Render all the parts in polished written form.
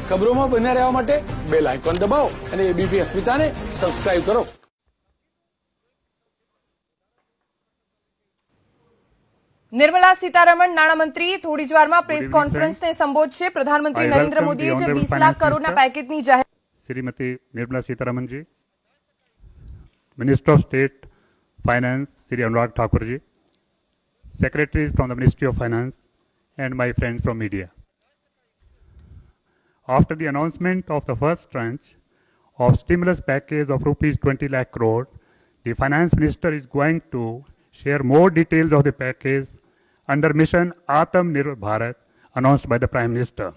ખબરોમાં બન્યા રહેવા માટે બેલ આઇકોન દબાવો અને એબીપી અસ્મિતાને સબસ્ક્રાઇબ કરો. निर्मला सीतारमण नाણામંત્રી થોડી જ વારમાં પ્રેસ કોન્ફરન્સને સંબોધશે. પ્રધાનમંત્રી નરેન્દ્ર મોદીએ જે 20 લાખ કરોડના પેકેજની જાહેરાત. Shrimati Nirmala Sitharaman ji, Minister of State Finance Sri Anurag Thakur ji, secretaries from the Ministry of Finance, and my friends from media. After the announcement of the first tranche of stimulus package of rupees 20 lakh crore, the Finance Minister is going to share more details of the package under Mission Atmanirbhar Bharat announced by the Prime Minister.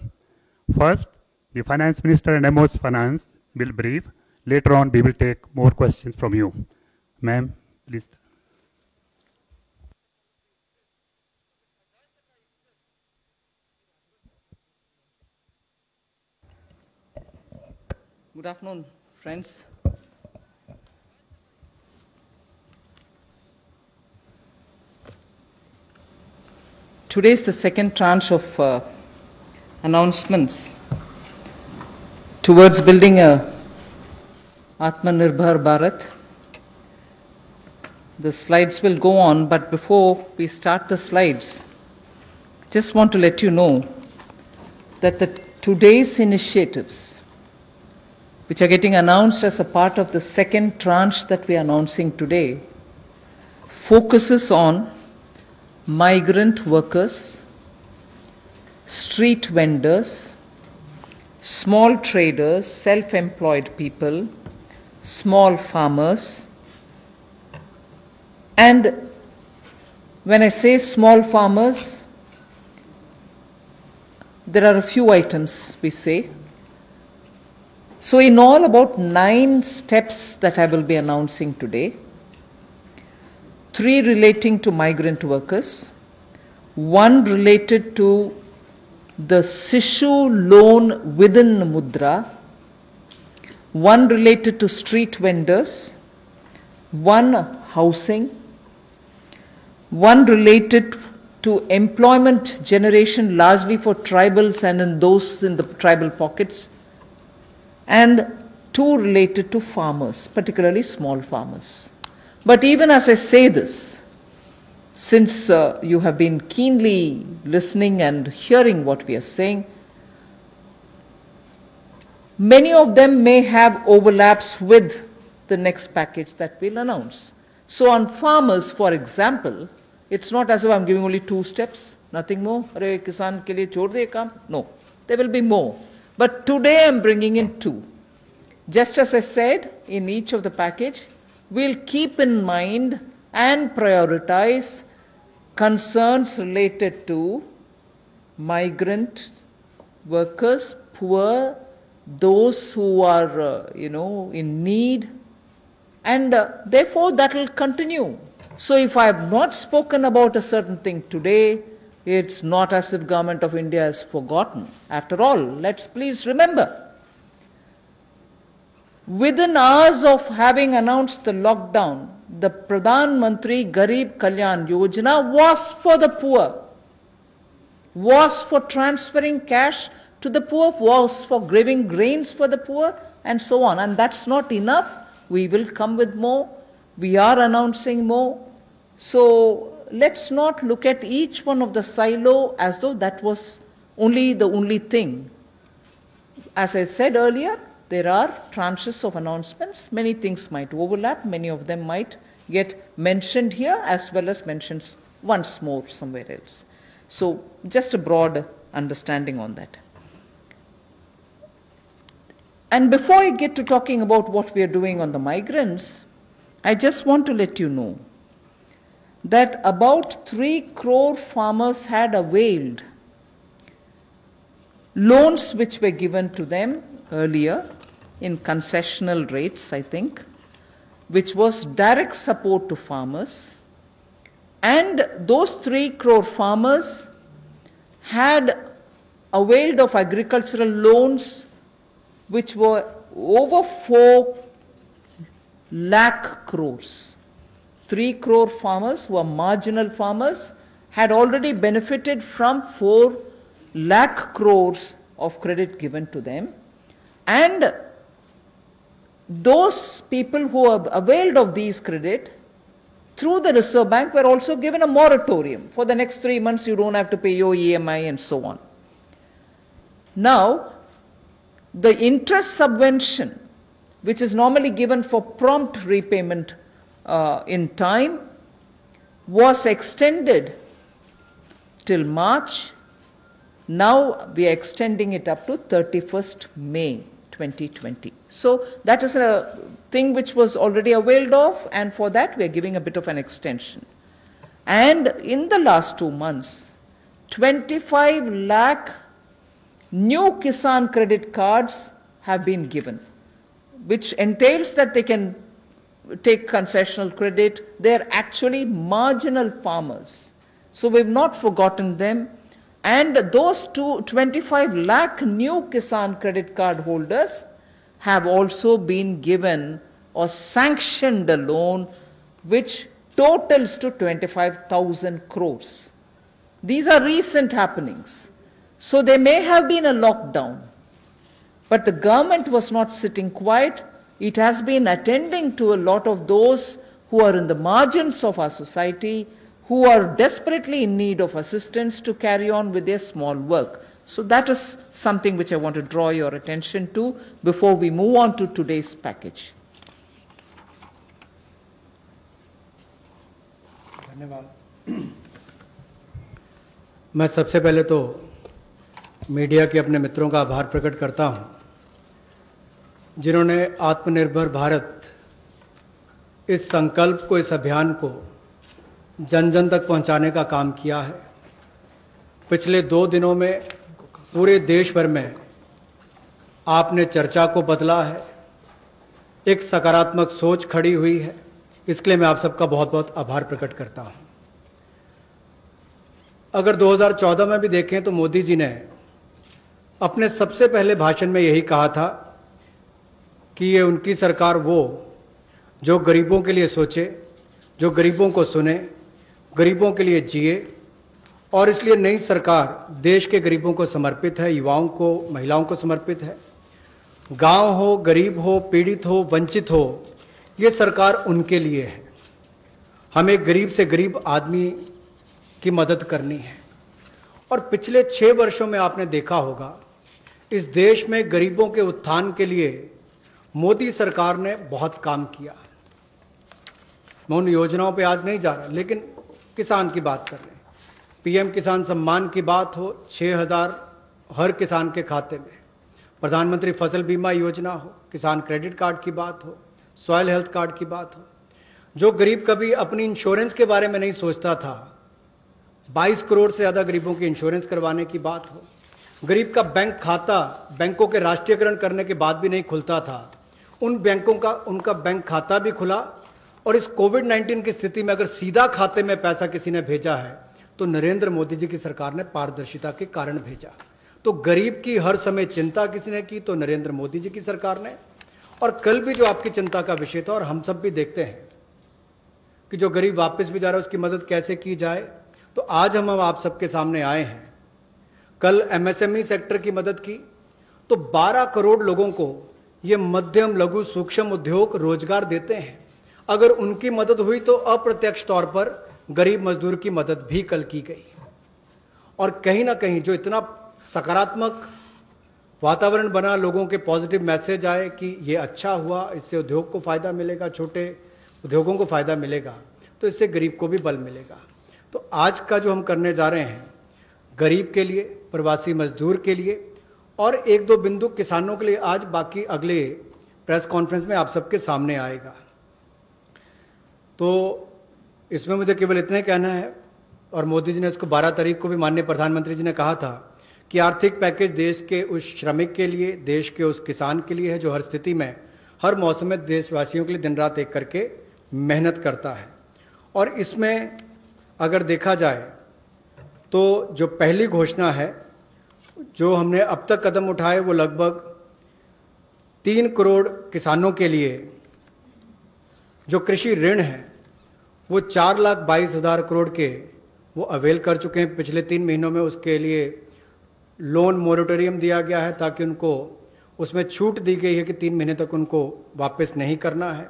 First, the Finance Minister and MO's Finance will brief. Later on, we will take more questions from you. Ma'am, please. Good afternoon, friends. Today is the second tranche of announcements towards building a Atmanirbhar Bharat. The slides will go on, but before we start the slides, just want to let you know that today's initiatives, which are getting announced as a part of the second tranche that we are announcing today, focuses on migrant workers, street vendors, small traders, self-employed people, small farmers. And when I say small farmers, there are a few items we say. So in all, about 9 steps that I will be announcing today. 3 relating to migrant workers, 1 related to the Sishu loan within Mudra, 1 related to street vendors, 1 housing, 1 related to employment generation largely for tribals and in those in the tribal pockets, and 2 related to farmers, particularly small farmers. But even as I say this, since you have been keenly listening and hearing what we are saying, many of them may have overlaps with the next package that we'll announce. So on farmers, for example, it's not as if I'm giving only 2 steps, nothing more. Arey kisan ke liye chhod de kaam. No, there will be more. But today I'm bringing in 2. Just as I said, in each of the package, we'll keep in mind and prioritize concerns related to migrant workers, poor, those who are, in need, and therefore that will continue. So if I have not spoken about a certain thing today, it's not as if Government of India has forgotten. After all, let's please remember, within hours of having announced the lockdown, the Pradhan Mantri Garib Kalyan Yojana was for the poor, was for transferring cash to the poor, was for giving grains for the poor, and so on. And that's not enough. We will come with more. We are announcing more. So let's not look at each one of the silo as though that was the only thing. As I said earlier, there are tranches of announcements. Many things might overlap. Many of them might get mentioned here as well as mentioned once more somewhere else. So just a broad understanding on that. And before I get to talking about what we are doing on the migrants, I just want to let you know that about 3 crore farmers had availed loans which were given to them earlier in concessional rates, I think, which was direct support to farmers. And those 3 crore farmers had availed of agricultural loans which were over 4 lakh crores. 3 crore farmers who are marginal farmers had already benefited from 4 lakh crores of credit given to them. And those people who have availed of these credit through the Reserve Bank were also given a moratorium. For the next 3 months, you don't have to pay your EMI and so on. Now, the interest subvention, which is normally given for prompt repayment in time, was extended till March. Now we are extending it up to 31st May 2020. So that is a thing which was already availed of, and for that we are giving a bit of an extension. And in the last 2 months, 25 lakh new Kisan credit cards have been given, which entails that they can take concessional credit. They're actually marginal farmers. So we've not forgotten them. And those 25 lakh new Kisan credit card holders have also been given or sanctioned a loan which totals to 25,000 crores. These are recent happenings. So there may have been a lockdown, but the government was not sitting quiet. It has been attending to a lot of those who are in the margins of our society, who are desperately in need of assistance to carry on with their small work. So that is something which I want to draw your attention to before we move on to today's package. धन्यवाद। मैं सबसे पहले तो media के अपने मित्रों का आभार प्रकट करता हूं, जिन्होंने आत्मनिर्भर भारत इस संकल्प को, इस अभियान को जन जन तक पहुंचाने का काम किया है। पिछले 2 दिनों में पूरे देश भर में आपने चर्चा को बदला है, एक सकारात्मक सोच खड़ी हुई है। इसके लिए मैं आप सबका बहुत बहुत आभार प्रकट करता हूं। अगर 2014 में भी देखें तो मोदी जी ने अपने सबसे पहले भाषण में यही कहा था कि ये उनकी सरकार वो जो गरीबों के लिए सोचे, जो गरीबों को सुने, गरीबों के लिए जिए, और इसलिए नई सरकार देश के गरीबों को समर्पित है, युवाओं को, महिलाओं को समर्पित है। गांव हो, गरीब हो, पीड़ित हो, वंचित हो, ये सरकार उनके लिए है। हमें गरीब से गरीब आदमी की मदद करनी है। और पिछले 6 वर्षों में आपने देखा होगा, इस देश में गरीबों के उत्थान के लिए मोदी सरकार ने बहुत काम किया। मैं उन योजनाओं पे आज नहीं जा रहा, लेकिन किसान की बात कर रहे हैं। पीएम किसान सम्मान की बात हो, 6,000 हर किसान के खाते में, प्रधानमंत्री फसल बीमा योजना हो, किसान क्रेडिट कार्ड की बात हो, सॉइल हेल्थ कार्ड की बात हो। जो गरीब कभी अपनी इंश्योरेंस के बारे में नहीं सोचता था, 22 करोड़ से ज्यादा गरीबों की इंश्योरेंस करवाने की बात हो। गरीब का बैंक खाता बैंकों के राष्ट्रीयकरण करने के बाद भी नहीं खुलता था, उन बैंकों का उनका बैंक खाता भी खुला। और इस कोविड-19 की स्थिति में अगर सीधा खाते में पैसा किसी ने भेजा है तो नरेंद्र मोदी जी की सरकार ने पारदर्शिता के कारण भेजा। तो गरीब की हर समय चिंता किसी ने की तो नरेंद्र मोदी जी की सरकार ने। और कल भी जो आपकी चिंता का विषय था, और हम सब भी देखते हैं कि जो गरीब वापस भी जा रहा है उसकी मदद कैसे की जाए, तो आज हम आप सबके सामने आए हैं। कल एमएसएमई सेक्टर की मदद की तो 12 करोड़ लोगों को ये मध्यम लघु सूक्ष्म उद्योग रोजगार देते हैं। अगर उनकी मदद हुई तो अप्रत्यक्ष तौर पर गरीब मजदूर की मदद भी कल की गई। और कहीं ना कहीं जो इतना सकारात्मक वातावरण बना, लोगों के पॉजिटिव मैसेज आए कि ये अच्छा हुआ, इससे उद्योग को फायदा मिलेगा, छोटे उद्योगों को फायदा मिलेगा, तो इससे गरीब को भी बल मिलेगा। तो आज का जो हम करने जा रहे हैं, गरीब के लिए, प्रवासी मजदूर के लिए और 1-2 बिंदु किसानों के लिए, आज बाकी अगले प्रेस कॉन्फ्रेंस में आप सबके सामने आएगा। तो इसमें मुझे केवल इतना ही कहना है, और मोदी जी ने इसको 12 तारीख को भी माननीय प्रधानमंत्री जी ने कहा था कि आर्थिक पैकेज देश के उस श्रमिक के लिए, देश के उस किसान के लिए है जो हर स्थिति में, हर मौसम में देशवासियों के लिए दिन रात एक करके मेहनत करता है। और इसमें अगर देखा जाए तो जो पहली घोषणा है, जो हमने अब तक कदम उठाए, वो लगभग 3 करोड़ किसानों के लिए जो कृषि ऋण है वो 4,22,000 करोड़ के वो अवेल कर चुके हैं पिछले 3 महीनों में। उसके लिए लोन मोरेटोरियम दिया गया है ताकि उनको उसमें छूट दी गई है कि 3 महीने तक उनको वापस नहीं करना है।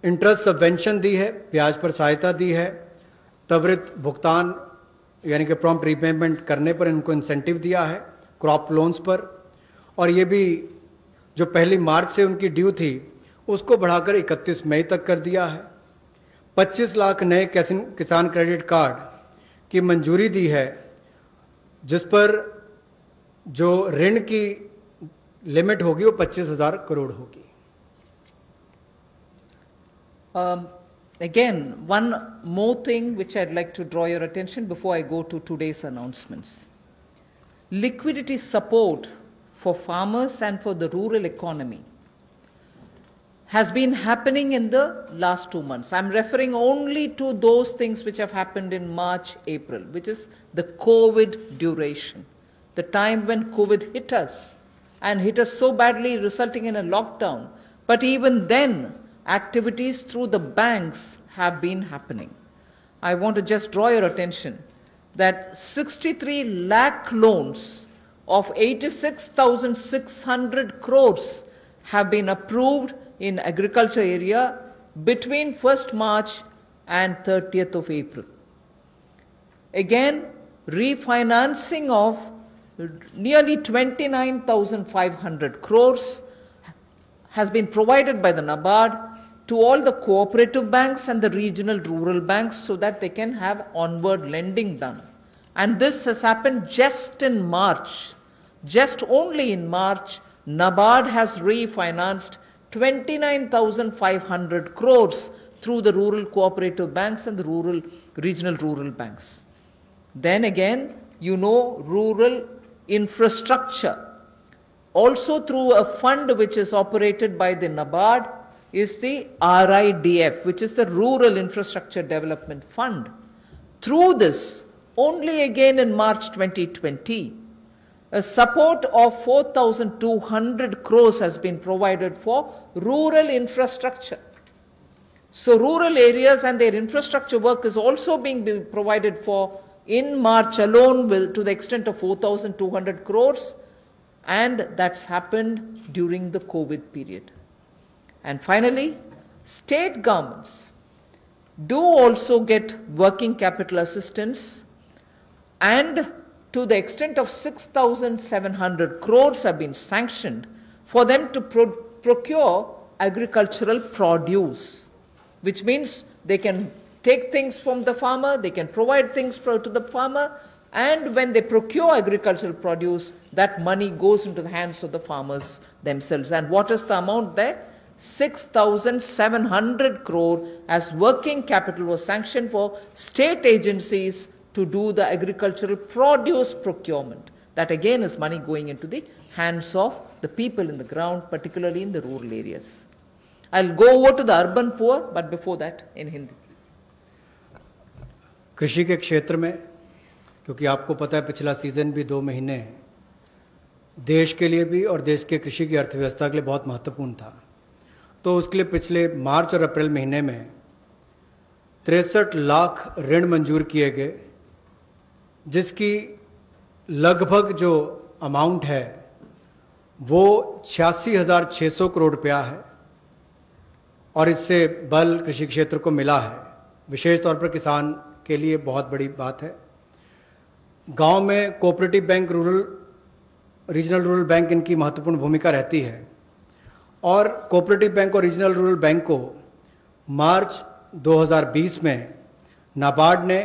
इंटरेस्ट सबवेंशन दी है, ब्याज पर सहायता दी है, त्वरित भुगतान यानी कि प्रॉम्प्ट रीपेमेंट करने पर इनको इंसेंटिव दिया है क्रॉप लोन्स पर, और ये भी जो 1 मार्च से उनकी ड्यू थी उसको बढ़ाकर 31 मई तक कर दिया है। 25 लाख नए किसान क्रेडिट कार्ड की मंजूरी दी है, जिस पर जो ऋण की लिमिट होगी वो 25,000 करोड़ होगी। Again, one more thing which I'd like to draw your attention before I go to today's announcements. Liquidity support for farmers and for the rural economy has been happening in the last 2 months. I'm referring only to those things which have happened in March, April, which is the COVID duration, the time when COVID hit us and hit us so badly, resulting in a lockdown. But even then, activities through the banks have been happening. I want to just draw your attention that 63 lakh loans of 86,600 crores have been approved in agriculture area between 1st March and 30th of April. Again, refinancing of nearly 29,500 crores has been provided by the NABARD to all the cooperative banks and the regional rural banks so that they can have onward lending done. And this has happened just in March. Just only in March, NABARD has refinanced 29,500 crores through the rural cooperative banks and the regional rural banks. Then again, you know, rural infrastructure, also through a fund which is operated by the NABARD, is the RIDF, which is the Rural Infrastructure Development Fund. Through this, only again in March 2020, a support of 4,200 crores has been provided for rural infrastructure. So rural areas and their infrastructure work is also being provided for in March alone to the extent of 4,200 crores, and that's happened during the COVID period. And finally, state governments do also get working capital assistance, and to the extent of 6,700 crores have been sanctioned for them to procure agricultural produce, which means they can take things from the farmer, they can provide things to the farmer, and when they procure agricultural produce, that money goes into the hands of the farmers themselves. And what is the amount there? 6,700 crore as working capital was sanctioned for state agencies to do the agricultural produce procurement. That again is money going into the hands of the people in the ground, particularly in the rural areas. I'll go over to the urban poor, but before that in Hindi. कृषि के क्षेत्र में, क्योंकि आपको पता है पिछला season भी 2 महीने देश के लिए भी और देश के कृषि की अर्थव्यवस्था के लिए बहुत महत्वपूर्ण था, तो उसके लिए पिछले मार्च और अप्रैल महीने में 63 लाख ऋण मंजूर किए गए, जिसकी लगभग जो अमाउंट है वो 86,600 करोड़ रुपया है, और इससे बल कृषि क्षेत्र को मिला है। विशेष तौर पर किसान के लिए बहुत बड़ी बात है। गांव में cooperative bank, regional rural bank इनकी महत्वपूर्ण भूमिका रहती है, और कोऑपरेटिव बैंक और रीजनल रूरल बैंक को मार्च 2020 में नाबार्ड ने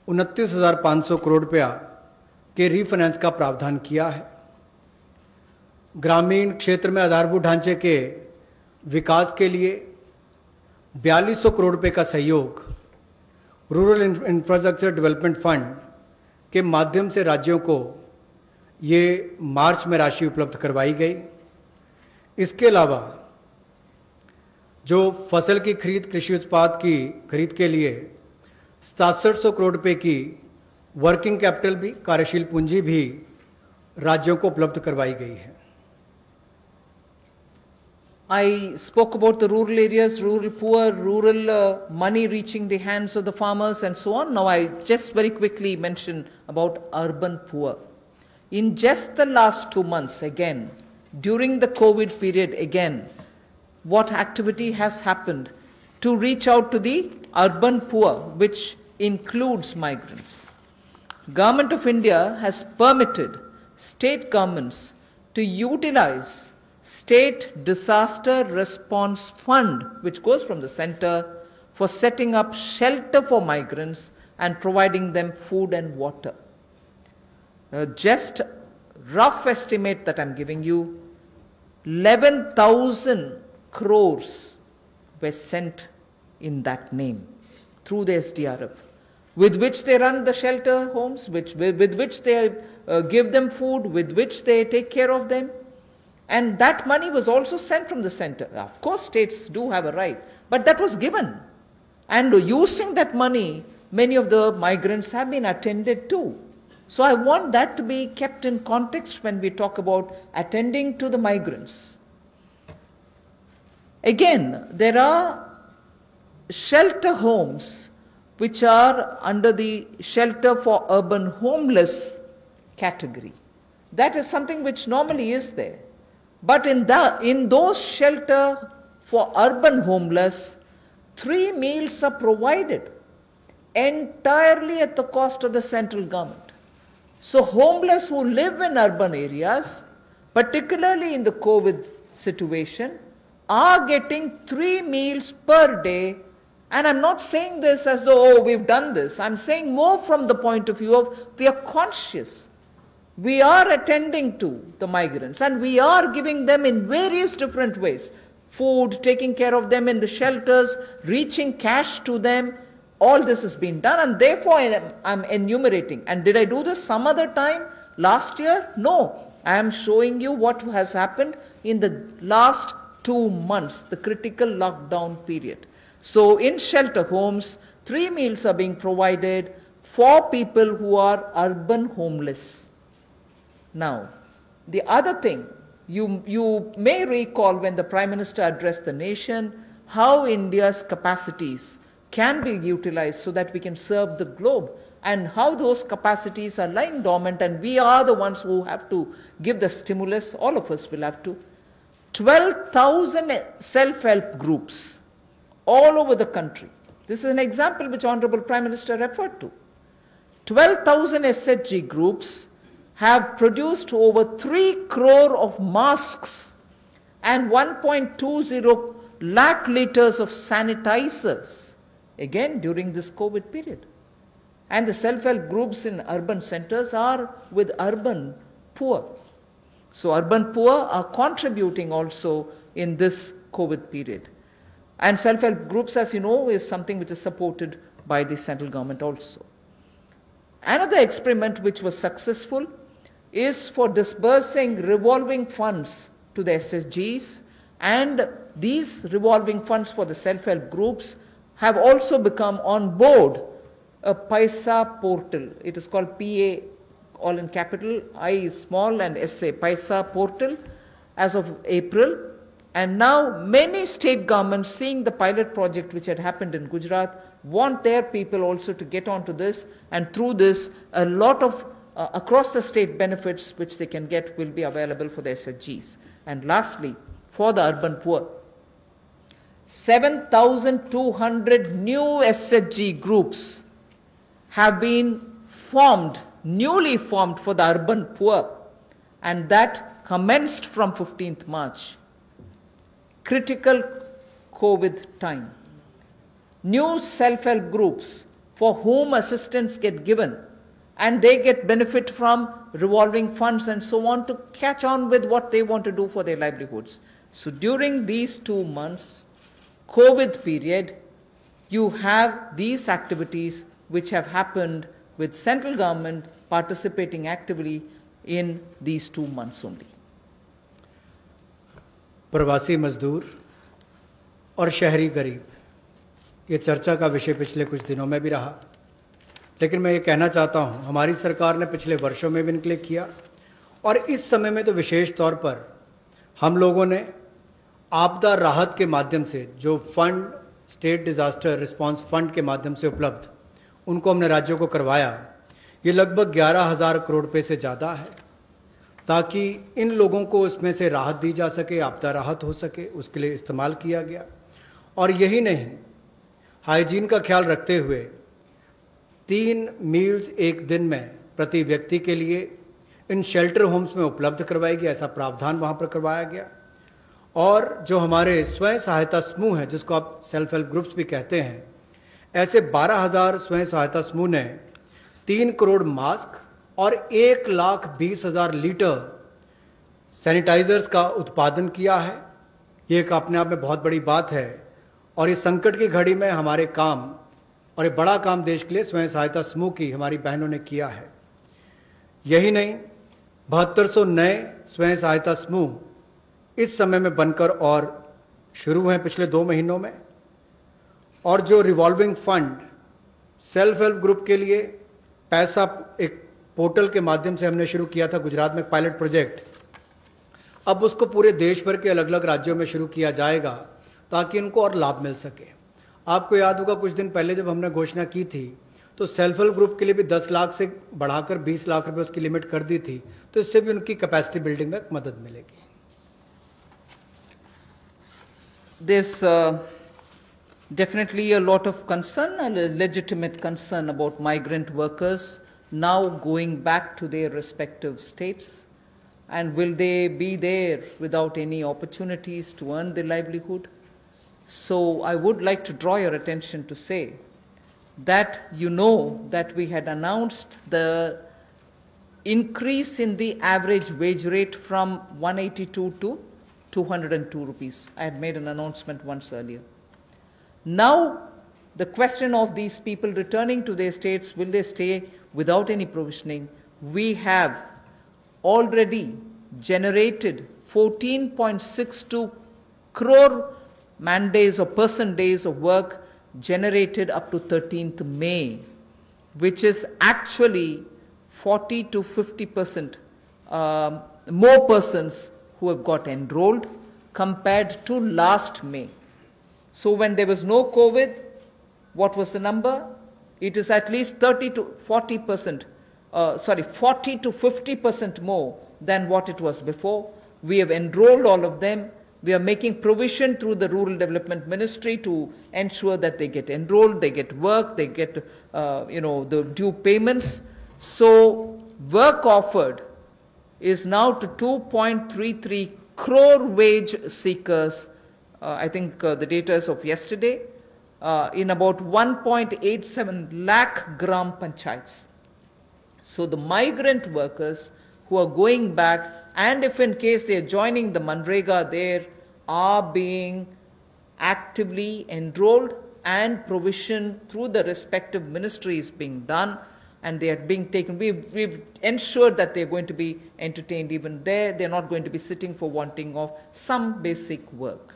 29,500 करोड़ रुपया के रीफाइनेंस का प्रावधान किया है। ग्रामीण क्षेत्र में आधारभूत ढांचे के विकास के लिए 4200 करोड़ रुपए का सहयोग रूरल इंफ्रास्ट्रक्चर डेवलपमेंट फंड के माध्यम से राज्यों को ये मार्च में राशि उपलब्ध करवाई गई। इसके अलावा जो फसल की खरीद, कृषि उत्पाद की खरीद के लिए 6700 करोड़ रुपए की वर्किंग कैपिटल भी, कार्यशील पूंजी भी राज्यों को उपलब्ध करवाई गई है। I spoke about the rural areas, rural poor, rural money reaching the hands of the farmers and so on. Now I just very quickly mention about urban poor. In just the last 2 months again, during the COVID period again, what activity has happened to reach out to the urban poor, which includes migrants? Government of India has permitted state governments to utilize State Disaster Response Fund, which goes from the center, for setting up shelter for migrants and providing them food and water. Just rough estimate that I'm giving you, 11,000 crores were sent in that name through the SDRF, with which they run the shelter homes, with which they give them food, with which they take care of them. And that money was also sent from the center. Of course, states do have a right, but that was given. And using that money, many of the migrants have been attended to. So I want that to be kept in context when we talk about attending to the migrants. Again, there are shelter homes which are under the shelter for urban homeless category. That is something which normally is there. But in those shelter for urban homeless, 3 meals are provided entirely at the cost of the central government. So homeless who live in urban areas, particularly in the COVID situation, are getting 3 meals per day. And I'm not saying this as though, oh, we've done this. I'm saying more from the point of view of we are conscious. We are attending to the migrants and we are giving them in various different ways. Food, taking care of them in the shelters, reaching cash to them. All this has been done and therefore I'm enumerating. And did I do this some other time? Last year? No. I am showing you what has happened in the last 2 months, the critical lockdown period. So in shelter homes, 3 meals are being provided for people who are urban homeless. Now, the other thing, you may recall when the Prime Minister addressed the nation, how India's capacities can be utilized so that we can serve the globe, and how those capacities are lying dormant and we are the ones who have to give the stimulus, all of us will have to. 12,000 self-help groups all over the country. This is an example which Honorable Prime Minister referred to. 12,000 SHG groups have produced over 3 crore of masks and 1.20 lakh liters of sanitizers, again during this COVID period. And the self-help groups in urban centers are with urban poor. So urban poor are contributing also in this COVID period. And self-help groups, as you know, is something which is supported by the central government also. Another experiment which was successful is for disbursing revolving funds to the SSGs, and these revolving funds for the self-help groups have also become on board a Paisa portal. It is called PA, all in capital, I is small and SA, Paisa portal, as of April. And now many state governments, seeing the pilot project which had happened in Gujarat, want their people also to get onto this, and through this a lot of across the state benefits which they can get will be available for the SHGs. And lastly, for the urban poor, 7,200 new SHG groups have been formed, newly formed for the urban poor, and that commenced from 15th March. Critical COVID time. New self-help groups for whom assistance get given, and they get benefit from revolving funds and so on to catch on with what they want to do for their livelihoods. So during these 2 months, COVID period, you have these activities which have happened with central government participating actively in these 2 months only. प्रवासी मजदूर और शहरी गरीब, ये चर्चा का विषय पिछले कुछ दिनों में भी रहा, लेकिन मैं ये कहना चाहता हूं, हमारी सरकार ने पिछले वर्षों में भी इनक्लेम किया और इस समय में तो विशेष तौर पर हम लोगों ने आपदा राहत के माध्यम से जो fund state disaster response fund के माध्यम से उपलब्ध उनको हमने राज्यों को करवाया, ये लगभग 11,000 करोड़ रुपए से ज्यादा है, ताकि इन लोगों को इसमें से राहत दी जा सके, आपदा राहत हो सके, उसके लिए इस्तेमाल किया गया। और यही नहीं, हाइजीन का ख्याल रखते हुए 3 मील्स एक दिन में प्रति व्यक्ति के लिए इन शेल्टर होम्स में उपलब्ध करवाई गई, ऐसा प्रावधान वहां पर करवाया गया। और जो हमारे स्वयं सहायता समूह हैं, जिसको आप सेल्फ हेल्प ग्रुप्स भी कहते हैं, ऐसे 12,000 स्वयं सहायता समूह ने 3 करोड़ मास्क और 1,20,000 लीटर सैनिटाइजर्स का उत्पादन किया है। ये एक अपने आप में बहुत बड़ी बात है और इस संकट की घड़ी में हमारे काम और एक बड़ा काम देश के लिए स्वयं सहायता समूह की हमारी बहनों ने किया है। यही नहीं, 7200 नए स्वयं सहायता समूह इस समय में बनकर और शुरू हैं पिछले 2 महीनों में। और जो revolving fund self help group के लिए पैसा एक पोर्टल के माध्यम से हमने शुरू किया था गुजरात में पायलट प्रोजेक्ट, अब उसको पूरे देश भर के अलग अलग राज्यों में शुरू किया जाएगा ताकि इनको और लाभ मिल सके। आपको याद होगा कुछ दिन पहले जब हमने घोषणा की थी तो सेल्फ हेल्प ग्रुप के लिए भी 10 लाख से बढ़ाकर 20 लाख रुपए उसकी लिमिट कर दी थी, तो इससे भी उनकी कैपेसिटी बिल्डिंग में मदद मिलेगी। There's definitely a lot of concern, and a legitimate concern about migrant workers now going back to their respective states. And will they be there without any opportunities to earn their livelihood? So I would like to draw your attention to say that you know that we had announced the increase in the average wage rate from 182 to 202 rupees. I had made an announcement once earlier. Now, the question of these people returning to their states, will they stay without any provisioning? We have already generated 14.62 crore man days or person days of work generated up to 13th May, which is actually 40 to 50% more persons who have got enrolled compared to last May. So when there was no COVID, what was the number? It is at least 40 to 50% more than what it was before. We have enrolled all of them. We are making provision through the Rural Development Ministry to ensure that they get enrolled, they get work, they get the due payments. So work offered is now to 2.33 crore wage seekers. I think the data is of yesterday, in about 1.87 lakh gram panchayats. So the migrant workers who are going back, and if in case they are joining the Manrega, there are being actively enrolled and provision through the respective ministries being done, and they are being taken. We've ensured that they're going to be entertained even there. They're not going to be sitting for wanting of some basic work.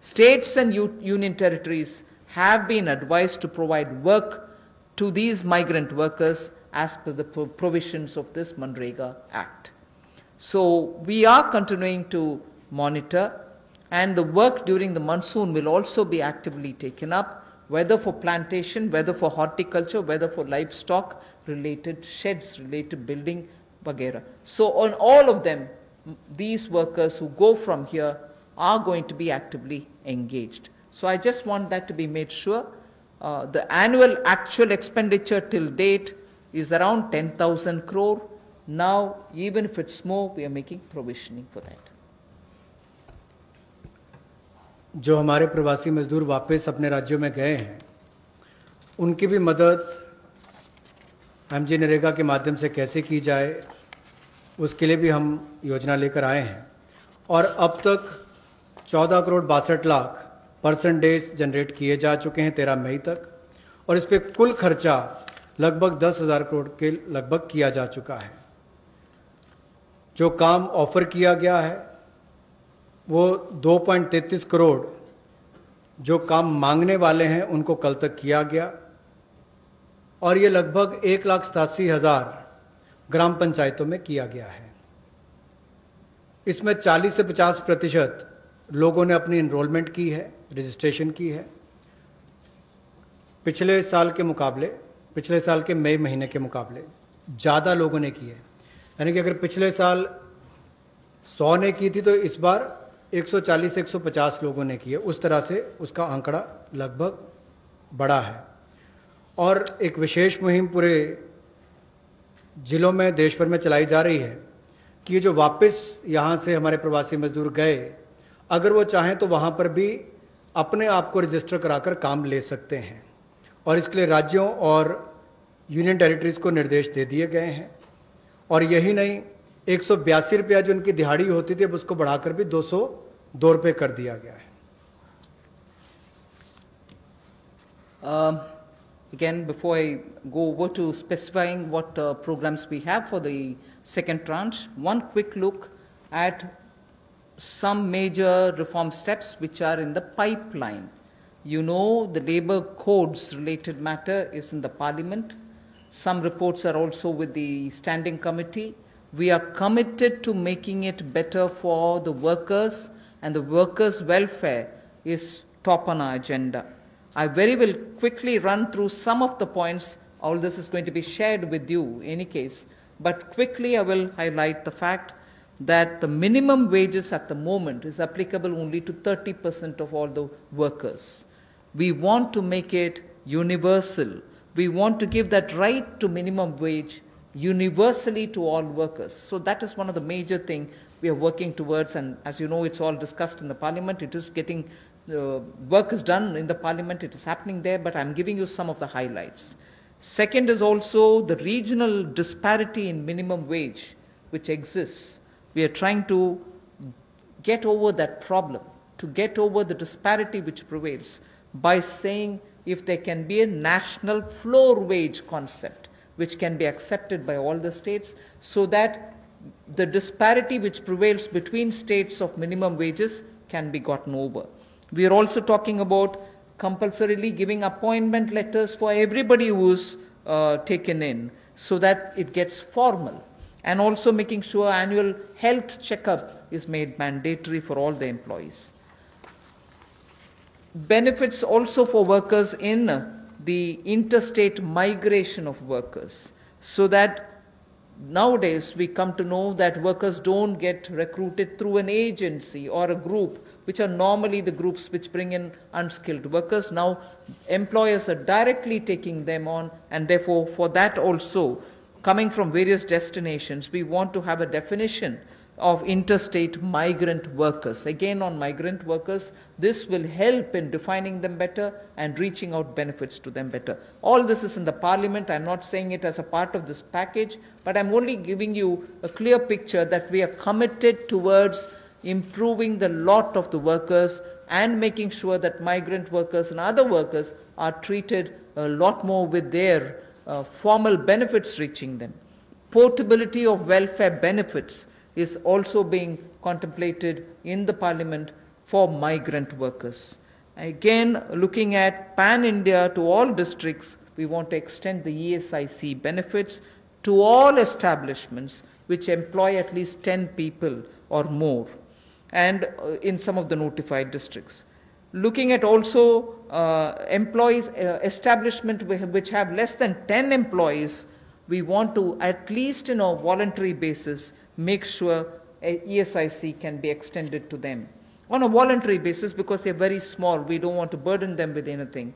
States and union territories have been advised to provide work to these migrant workers as per the provisions of this Manrega Act. So we are continuing to monitor, and the work during the monsoon will also be actively taken up, whether for plantation, whether for horticulture, whether for livestock related sheds, related building, vagera. So on all of them, these workers who go from here are going to be actively engaged. So I just want that to be made sure. The annual actual expenditure till date is around 10,000 crore. Now, even if it's more, we are making provisioning for that. जो हमारे प्रवासी मजदूर वापस अपने राज्यों में गए हैं, उनकी भी मदद एमजी नरेगा के माध्यम से कैसे की जाए, उसके लिए भी हम योजना लेकर आए हैं। और अब तक 14 crore 62 lakh person days generate किए जा चुके हैं 13 मई तक, और इस पे कुल खर्चा लगभग 10,000 करोड़ के लगभग किया जा चुका है। जो काम ऑफर किया गया है वो 2.33 करोड़ जो काम मांगने वाले हैं उनको कल तक किया गया, और ये लगभग 1,87,000 ग्राम पंचायतों में किया गया है। इसमें 40 से 50% लोगों ने अपनी एनरोलमेंट की है, रजिस्ट्रेशन की है। पिछले साल के मई महीने के मुकाबले ज़्यादा लोगों ने की है। यानी कि अगर पिछले साल 100 ने की थी तो इस बार 140 से 150 लोगों ने की है। उस तरह से उसका आंकड़ा लगभग बढ़ा है। और एक विशेष मुहिम पूरे जिलों में, देश भर में चलाई जा रही है कि ये जो वापस यहां से हमारे प्रवासी मजदूर गए, अगर वो चाहें तो वहां पर भी अपने आप को रजिस्टर कराकर काम ले सकते हैं। और इसके लिए राज्यों और यूनियन टेरिटरीज को निर्देश दे दिए गए हैं। और यही नहीं, 182 रुपया जो उनकी दिहाड़ी होती थी, अब उसको बढ़ाकर भी 202 रुपये कर दिया गया है। Again, before I go over to specifying what programs we have for the second tranche, one quick look at some major reform steps which are in the pipeline. You know, the labor codes related matter is in the parliament. Some reports are also with the standing committee. We are committed to making it better for the workers, and the workers' welfare is top on our agenda. I very will quickly run through some of the points. All this is going to be shared with you in any case, but quickly I will highlight the fact that the minimum wages at the moment is applicable only to 30% of all the workers. We want to make it universal. We want to give that right to minimum wage universally to all workers. So that is one of the major things we are working towards, and as you know, it's all discussed in the parliament. It is getting work is done in the parliament, it is happening there, but I'm giving you some of the highlights. Second is also the regional disparity in minimum wage which exists. We are trying to get over that problem, to get over the disparity which prevails by saying if there can be a national floor wage concept which can be accepted by all the states, so that the disparity which prevails between states of minimum wages can be gotten over. We are also talking about compulsorily giving appointment letters for everybody who is taken in, so that it gets formal, and also making sure annual health checkup is made mandatory for all the employees. Benefits also for workers in the interstate migration of workers, so that nowadays we come to know that workers don't get recruited through an agency or a group, which are normally the groups which bring in unskilled workers. Now employers are directly taking them on, and therefore for that also, coming from various destinations, we want to have a definition of interstate migrant workers. Again, on migrant workers, this will help in defining them better and reaching out benefits to them better. All this is in the parliament. I'm not saying it as a part of this package, but I'm only giving you a clear picture that we are committed towards improving the lot of the workers and making sure that migrant workers and other workers are treated a lot more with their formal benefits reaching them. Portability of welfare benefits is also being contemplated in the parliament for migrant workers. Again, looking at pan-India to all districts, we want to extend the ESIC benefits to all establishments which employ at least 10 people or more, and in some of the notified districts. Looking at also employees, establishments which have less than 10 employees, we want to, at least in a voluntary basis, make sure ESIC can be extended to them on a voluntary basis, because they're very small. We don't want to burden them with anything.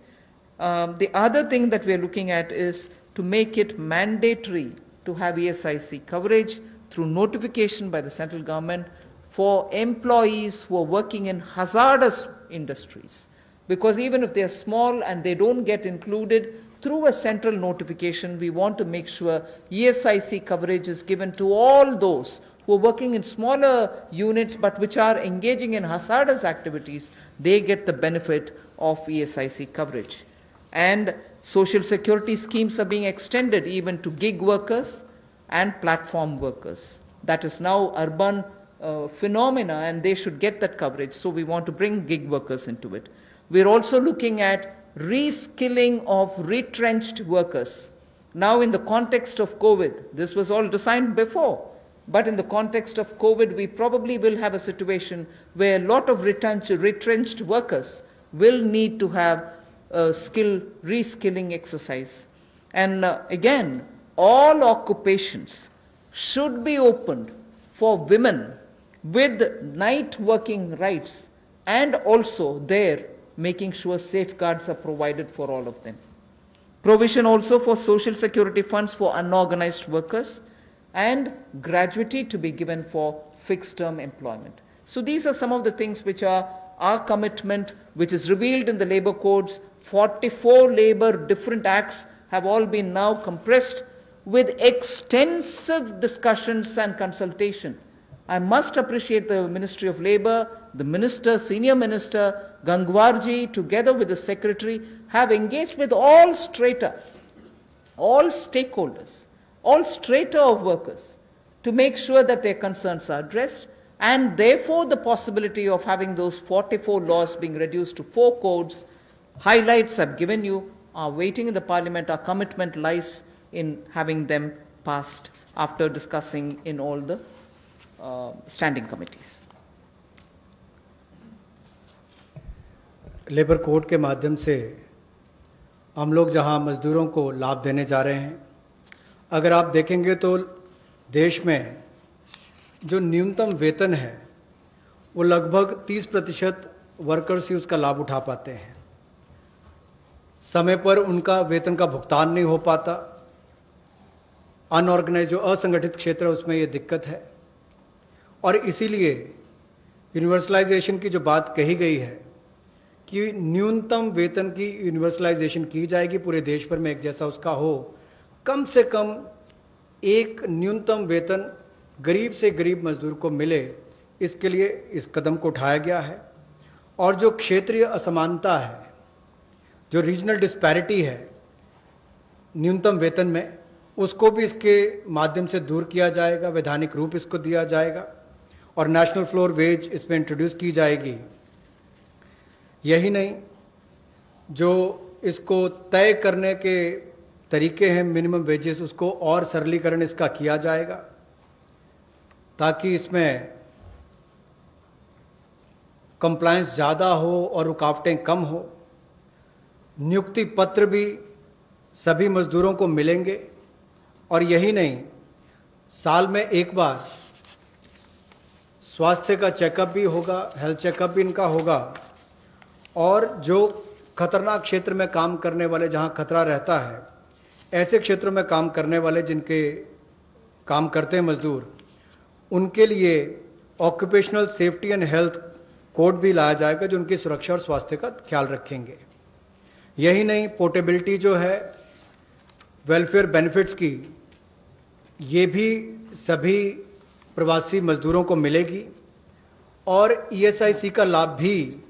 The other thing that we're looking at is to make it mandatory to have ESIC coverage through notification by the central government for employees who are working in hazardous industries. Because even if they are small and they don't get included, through a central notification, we want to make sure ESIC coverage is given to all those who are working in smaller units but which are engaging in hazardous activities. They get the benefit of ESIC coverage. And social security schemes are being extended even to gig workers and platform workers. That is now urban phenomena, and they should get that coverage. So we want to bring gig workers into it. We're also looking at reskilling of retrenched workers. Now in the context of COVID, this was all designed before. But in the context of COVID, we probably will have a situation where a lot of retrenched workers will need to have a reskilling exercise. And again, all occupations should be opened for women with night working rights, and also there making sure safeguards are provided for all of them. Provision also for social security funds for unorganized workers, and gratuity to be given for fixed term employment. So these are some of the things which are our commitment, which is revealed in the labor codes. 44 labor different acts have all been now compressed with extensive discussions and consultation. I must appreciate the Ministry of Labour, the Minister, Senior Minister Gangwarji, together with the Secretary, have engaged with all strata, all stakeholders, all strata of workers, to make sure that their concerns are addressed, and therefore the possibility of having those 44 laws being reduced to 4 codes, highlights I've given you, are waiting in the Parliament. Our commitment lies in having them passed after discussing in all the standing committees. Labour code के माध्यम से हम लोग जहां मजदूरों को लाभ देने जा रहे हैं, अगर आप देखेंगे तो देश में जो न्यूनतम वेतन है वो लगभग 30% वर्कर्स ही उसका लाभ उठा पाते हैं। समय पर उनका वेतन का भुगतान नहीं हो पाता। अनऑर्गेनाइज जो असंगठित क्षेत्र है उसमें ये दिक्कत है, और इसीलिए यूनिवर्सलाइजेशन की जो बात कही गई है कि न्यूनतम वेतन की यूनिवर्सलाइजेशन की जाएगी, पूरे देश भर में एक जैसा उसका हो, कम से कम एक न्यूनतम वेतन गरीब से गरीब मजदूर को मिले, इसके लिए इस कदम को उठाया गया है। और जो क्षेत्रीय असमानता है, जो रीजनल डिस्पैरिटी है न्यूनतम वेतन में, उसको भी इसके माध्यम से दूर किया जाएगा, वैधानिक रूप इसको दिया जाएगा और नेशनल फ्लोर वेज इसमें इंट्रोड्यूस की जाएगी। यही नहीं, जो इसको तय करने के तरीके हैं मिनिमम वेजेस, उसको और सरलीकरण इसका किया जाएगा ताकि इसमें कंप्लायंस ज्यादा हो और रुकावटें कम हो। नियुक्ति पत्र भी सभी मजदूरों को मिलेंगे, और यही नहीं, साल में एक बार स्वास्थ्य का चेकअप भी होगा, हेल्थ चेकअप भी इनका होगा। और जो खतरनाक क्षेत्र में काम करने वाले, जहां खतरा रहता है, ऐसे क्षेत्रों में काम करने वाले जिनके काम करते हैं मजदूर, उनके लिए occupational safety and health code भी लाया जाएगा जो उनकी सुरक्षा और स्वास्थ्य का ख्याल रखेंगे। यही नहीं, पोर्टेबिलिटी जो है वेलफेयर बेनिफिट्स की, ये भी सभी प्रवासी मजदूरों को मिलेगी। और ईएसआईसी का लाभ भी,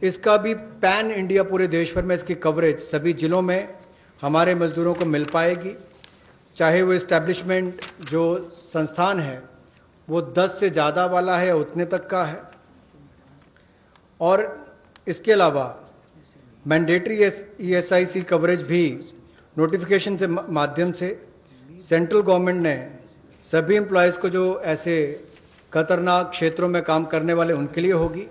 इसका भी पैन इंडिया पूरे देश भर में इसकी कवरेज सभी जिलों में हमारे मजदूरों को मिल पाएगी, चाहे वो एस्टैब्लिशमेंट जो संस्थान है वो 10 से ज़्यादा वाला है या उतने तक का है। और इसके अलावा मैंडेटरी ईएसआईसी कवरेज भी नोटिफिकेशन से माध्यम से सेंट्रल गवर्नमेंट ने सभी एम्प्लॉयज़ को जो ऐसे खतरनाक क्षेत्रों में काम करने वाले उनके लिए होगी।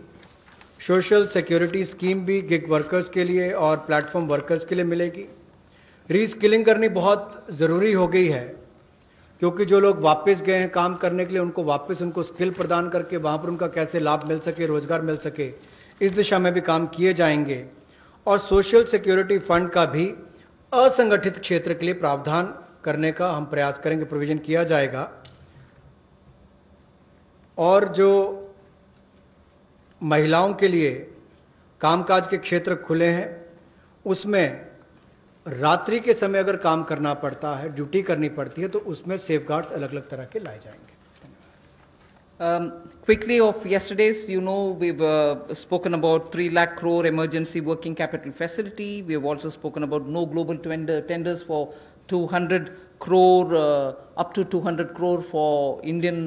सोशल सिक्योरिटी स्कीम भी गिग वर्कर्स के लिए और प्लेटफॉर्म वर्कर्स के लिए मिलेगी। रीस्किलिंग करनी बहुत ज़रूरी हो गई है, क्योंकि जो लोग वापस गए हैं काम करने के लिए, उनको वापस उनको स्किल प्रदान करके वहां पर उनका कैसे लाभ मिल सके, रोजगार मिल सके, इस दिशा में भी काम किए जाएंगे। और सोशल सिक्योरिटी फंड का भी असंगठित क्षेत्र के लिए प्रावधान करने का हम प्रयास करेंगे, प्रोविजन किया जाएगा। और जो महिलाओं के लिए कामकाज के क्षेत्र खुले हैं, उसमें रात्रि के समय अगर काम करना पड़ता है, ड्यूटी करनी पड़ती है, तो उसमें सेफगार्ड्स अलग अलग तरह के लाए जाएंगे। Quickly of yesterday's, you know, we've spoken about 3 lakh crore emergency working capital facility. We have also spoken about no global tenders for 200 crore, up to 200 crore for Indian,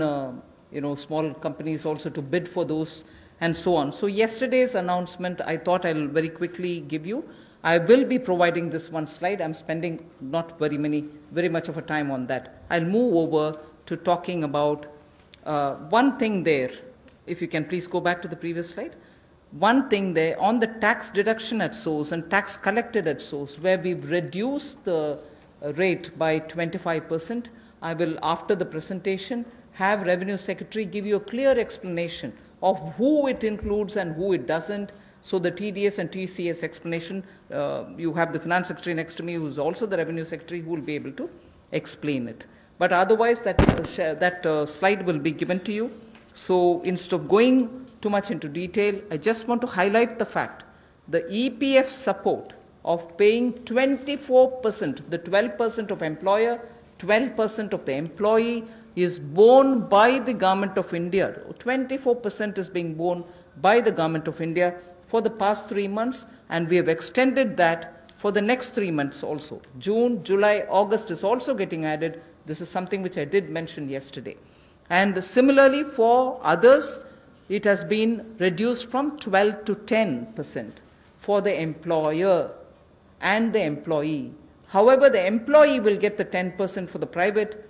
small companies also to bid for those, and so on. So yesterday's announcement, I thought I'll very quickly give you. I will be providing this one slide. I'm spending not very much of a time on that. I'll move over to talking about one thing there. If you can please go back to the previous slide. One thing there on the tax deduction at source and tax collected at source, where we've reduced the rate by 25%. I will, after the presentation, have Revenue Secretary give you a clear explanation of who it includes and who it doesn't. So the TDS and TCS explanation, you have the Finance Secretary next to me, who is also the Revenue Secretary, who will be able to explain it. But otherwise, that slide will be given to you. So instead of going too much into detail, I just want to highlight the fact the EPF support of paying 24%, the 12% of employer, 12% of the employee is borne by the Government of India. 24% is being borne by the Government of India for the past 3 months, and we have extended that for the next 3 months also. June, July, August is also getting added. This is something which I did mention yesterday. And similarly for others, it has been reduced from 12 to 10% for the employer and the employee. However, the employee will get the 10% for the private,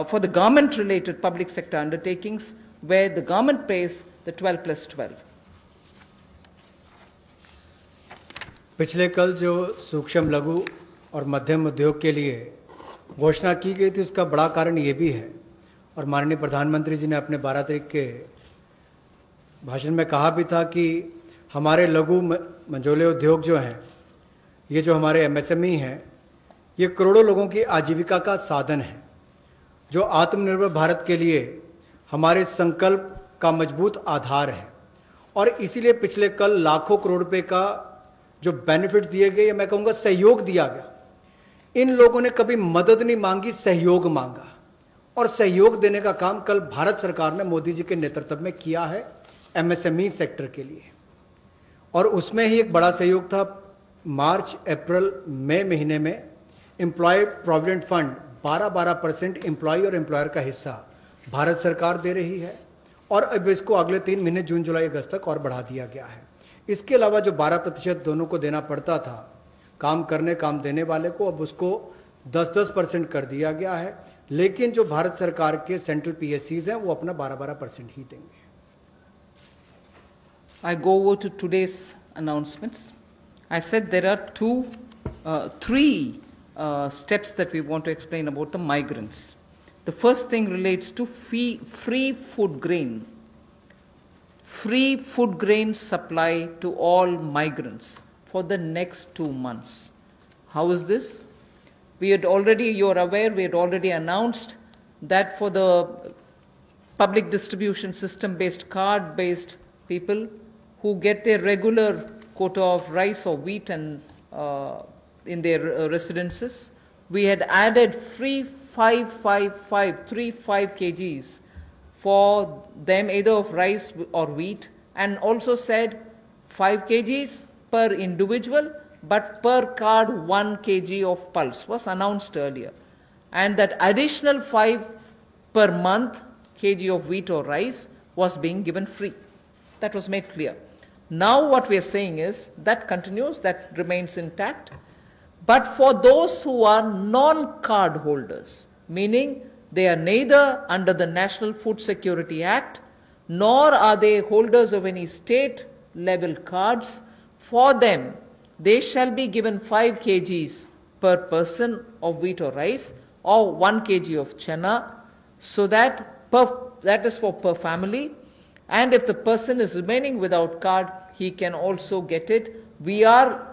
for the government-related public sector undertakings, where the government pays the 12 plus 12. पिछले कल जो सूक्ष्म लघु और मध्यम उद्योग के लिए घोषणा की गई थी, उसका बड़ा कारण ये भी है, और माननीय प्रधानमंत्री जी ने अपने 12 तारीख के भाषण में कहा भी था कि हमारे लघु मंझोले उद्योग जो हैं, ये जो हमारे एमएसएमई हैं, ये करोड़ों लोगों की आजीविका का साधन है, जो आत्मनिर्भर भारत के लिए हमारे संकल्प का मजबूत आधार है। और इसीलिए पिछले कल लाखों करोड़ रुपए का जो बेनिफिट दिए गए, मैं कहूंगा सहयोग दिया गया। इन लोगों ने कभी मदद नहीं मांगी, सहयोग मांगा, और सहयोग देने का काम कल भारत सरकार ने मोदी जी के नेतृत्व में किया है एमएसएमई सेक्टर के लिए। और उसमें ही एक बड़ा सहयोग था। मार्च, अप्रैल, मई महीने में एम्प्लॉय प्रोविडेंट फंड 12% एम्प्लॉय और एम्प्लॉयर का हिस्सा भारत सरकार दे रही है, और अब इसको अगले 3 महीने जून, जुलाई, अगस्त तक और बढ़ा दिया गया है। इसके अलावा जो 12% दोनों को देना पड़ता था काम करने, काम देने वाले को, अब उसको 10% कर दिया गया है। लेकिन जो भारत सरकार के सेंट्रल पीएससीज हैं, वो अपना 12% ही देंगे। I go over to today's announcements. I said there are three steps that we want to explain about the migrants. The first thing relates to free food grain. Free food grain supply to all migrants for the next 2 months. How is this? You're aware, we had already announced that for the public distribution system based, card based people who get their regular quota of rice or wheat and in their residences, we had added free 35 kgs for them, either of rice or wheat, and also said 5 kgs per individual, but per card 1 kg of pulse was announced earlier. And that additional 5 per month kg of wheat or rice was being given free. That was made clear. Now what we are saying is that continues, that remains intact. But for those who are non-card holders, meaning they are neither under the National Food Security Act, nor are they holders of any state level cards, for them they shall be given 5 kgs per person of wheat or rice, or 1 kg of chana, so that is for per family. And if the person is remaining without card, he can also get it. We are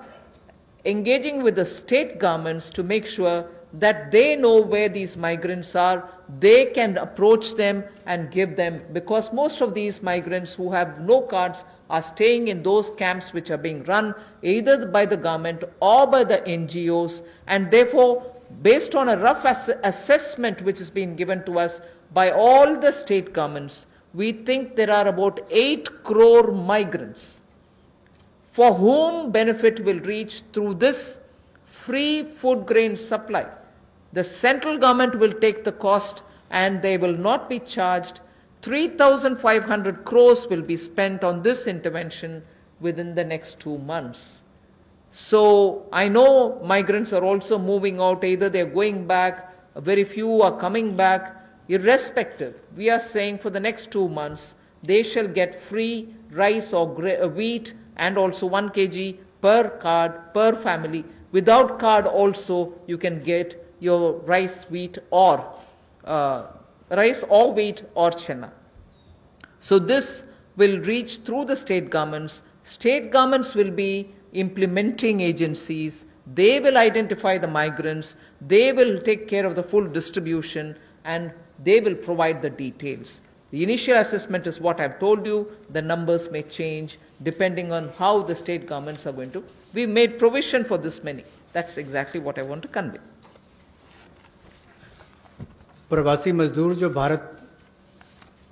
engaging with the state governments to make sure that they know where these migrants are, they can approach them and give them, because most of these migrants who have no cards are staying in those camps which are being run either by the government or by the NGOs, and therefore, based on a rough assessment which has been given to us by all the state governments, we think there are about 8 crore migrants for whom benefit will reach through this free food grain supply. The central government will take the cost and they will not be charged. 3,500 crores will be spent on this intervention within the next 2 months. So I know migrants are also moving out, either they're going back, very few are coming back. irrespective, we are saying for the next 2 months, they shall get free rice or wheat and also 1 kg per card, per family. Without card also, you can get your rice, wheat or wheat or chenna. So this will reach through the state governments. State governments will be implementing agencies. They will identify the migrants. They will take care of the full distribution and they will provide the details. The initial assessment is what I've told you. The numbers may change depending on how the state governments are going to. We made provision for this many. That's exactly what I want to convey. प्रवासी मजदूर जो भारत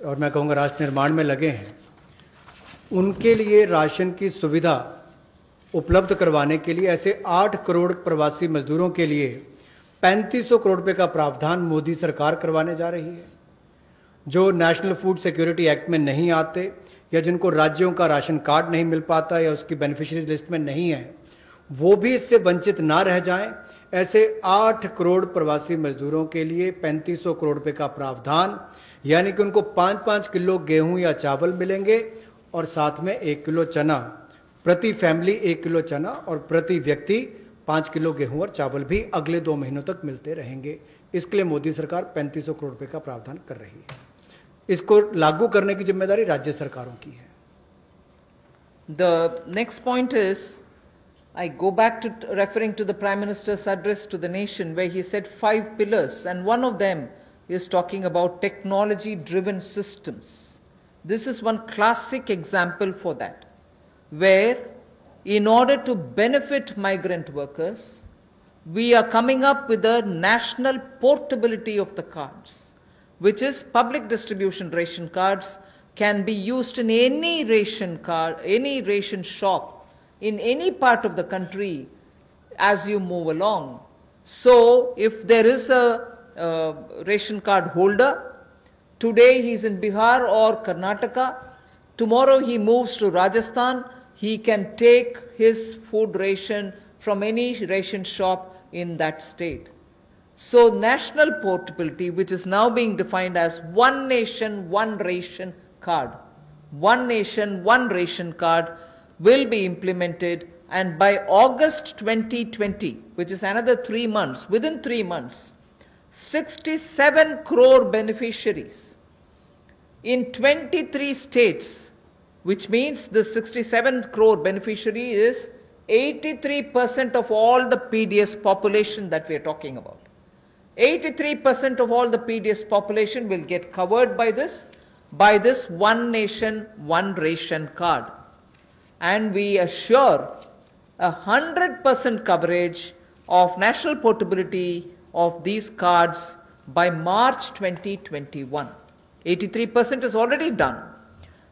और मैं कहूँगा राष्ट्र निर्माण में लगे हैं, उनके लिए राशन की सुविधा उपलब्ध करवाने के लिए ऐसे 8 करोड़ प्रवासी मजदूरों के लिए 3500 करोड़ रुपए का प्रावधान मोदी सरकार करवाने जा रही है। जो नेशनल फूड सिक्योरिटी एक्ट में नहीं आते या जिनको राज्यों का राशन कार्ड नहीं मिल पाता या उसकी बेनिफिशियरीज लिस्ट में नहीं है, वो भी इससे वंचित ना रह जाएं। ऐसे 8 करोड़ प्रवासी मजदूरों के लिए 3500 करोड़ रुपए का प्रावधान, यानी कि उनको 5-5 किलो गेहूं या चावल मिलेंगे और साथ में 1 किलो चना, प्रति फैमिली 1 किलो चना और प्रति व्यक्ति 5 किलो गेहूं और चावल भी अगले 2 महीनों तक मिलते रहेंगे। इसके लिए मोदी सरकार 3500 करोड़ रुपए का प्रावधान कर रही है। इसको लागू करने की जिम्मेदारी राज्य सरकारों की है। The next point is, I go back to referring to the Prime Minister's address to the nation where he said 5 pillars and one of them is talking about technology-driven systems. This is one classic example for that, where in order to benefit migrant workers, we are coming up with a national portability of the cards, which is public distribution ration cards can be used in any ration card, any ration shop in any part of the country as you move along. So if there is a ration card holder, today he is in Bihar or Karnataka, tomorrow he moves to Rajasthan, he can take his food ration from any ration shop in that state. So national portability, which is now being defined as one nation, one ration card. One nation, one ration card will be implemented, and by August 2020, which is another 3 months, within 3 months, 67 crore beneficiaries in 23 states, which means the 67 crore beneficiary is 83% of all the PDS population that we are talking about. 83% of all the PDS population will get covered by this one nation, one ration card. And we assure 100% coverage of national portability of these cards by March 2021. 83% is already done.